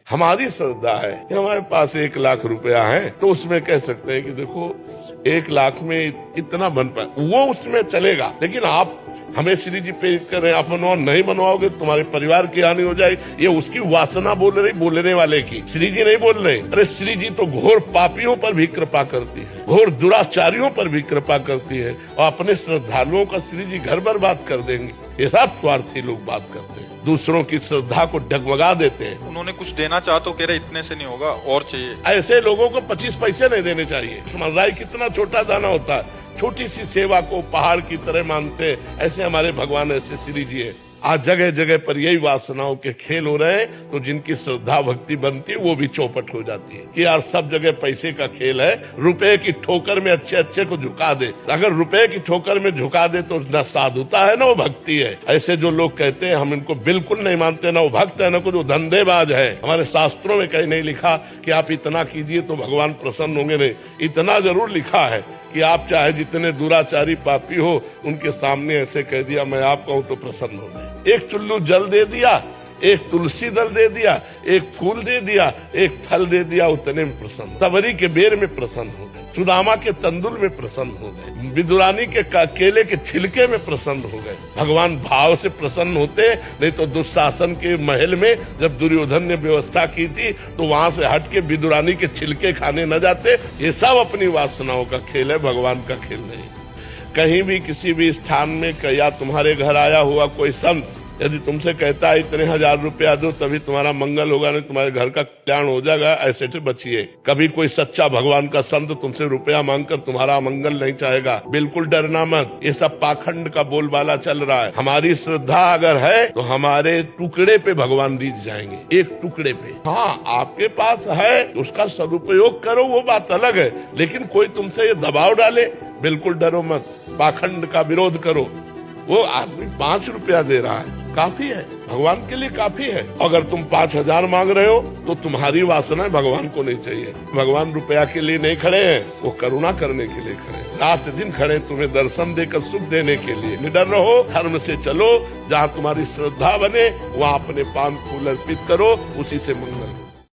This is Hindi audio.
हमारी श्रद्धा है कि हमारे पास 1 लाख रुपया है तो उसमें कह सकते हैं कि देखो 1 लाख में इतना बन पाए, वो उसमें चलेगा। लेकिन आप हमें श्री जी प्रेरित कर रहे हैं, आप मनवाओ, नहीं मनवाओगे तुम्हारे परिवार की हानि हो जाएगी। ये उसकी वासना बोल रही, बोलने वाले की, श्री जी नहीं बोल रहे। अरे श्री जी तो घोर पापियों पर भी कृपा करती है, घोर दुराचारियों पर भी कृपा करती है, और अपने श्रद्धालुओं का श्री जी घर बर्बाद कर देंगे। ये सब स्वार्थी लोग बात करते हैं, दूसरों की श्रद्धा को डगमगा देते हैं। उन्होंने कुछ देना चाहा तो कह रहे इतने से नहीं होगा, और चाहिए। ऐसे लोगों को 25 पैसे नहीं देने चाहिए। समझ रहा है कितना छोटा दाना होता है, छोटी सी सेवा को पहाड़ की तरह मानते। ऐसे हमारे भगवान, ऐसे श्री जी है। आज जगह जगह पर यही वासनाओं के खेल हो रहे हैं, तो जिनकी श्रद्धा भक्ति बनती है वो भी चौपट हो जाती है कि यार सब जगह पैसे का खेल है, रुपए की ठोकर में अच्छे अच्छे को झुका दे। अगर रुपए की ठोकर में झुका दे तो न साधुता है, न वो भक्ति है। ऐसे जो लोग कहते हैं हम इनको बिल्कुल नहीं मानते, न वो भक्त है, न कुछ, वो धंधेबाज है। हमारे शास्त्रों में कहीं नहीं लिखा कि आप इतना कीजिए तो भगवान प्रसन्न होंगे, नहीं। इतना जरूर लिखा है कि आप चाहे जितने दुराचारी पापी हो उनके सामने ऐसे कह दिया मैं आप कहूं तो प्रसन्न हो गए। एक चुल्लू जल दे दिया, एक तुलसी दल दे दिया, एक फूल दे दिया, एक फल दे दिया, उतने में प्रसन्न। तवरी के बेर में प्रसन्न हो गए, सुदामा के तंदुल में प्रसन्न हो गए, विदुरानी के केले के छिलके में प्रसन्न हो गए। भगवान भाव से प्रसन्न होते। नहीं तो दुशासन के महल में जब दुर्योधन ने व्यवस्था की थी तो वहां से हट के विदुरानी के छिलके खाने न जाते। ये सब अपनी वासनाओं का खेल है, भगवान का खेल नहीं। कहीं भी किसी भी स्थान में या तुम्हारे घर आया हुआ कोई संत यदि तुमसे कहता है इतने 1000 रुपया दो तभी तुम्हारा मंगल होगा, नहीं तुम्हारे घर का कल्याण हो जाएगा, ऐसे से बचिए। कभी कोई सच्चा भगवान का संत तुमसे रुपया मांगकर तुम्हारा मंगल नहीं चाहेगा, बिल्कुल डरना मत। ये सब पाखंड का बोलबाला चल रहा है। हमारी श्रद्धा अगर है तो हमारे टुकड़े पे भगवान रीझ जाएंगे, एक टुकड़े पे। हाँ, आपके पास है उसका सदुपयोग करो, वो बात अलग है। लेकिन कोई तुमसे ये दबाव डाले, बिल्कुल डरो मत, पाखंड का विरोध करो। वो आदमी 5 रुपया दे रहा है, काफी है, भगवान के लिए काफी है। अगर तुम 5000 मांग रहे हो तो तुम्हारी वासना भगवान को नहीं चाहिए। भगवान रुपया के लिए नहीं खड़े हैं, वो करुणा करने के लिए खड़े हैं। रात दिन खड़े तुम्हें दर्शन देकर सुख देने के लिए। निडर रहो, धर्म से चलो, जहाँ तुम्हारी श्रद्धा बने वहाँ अपने पान फूल अर्पित करो, उसी से मंगल।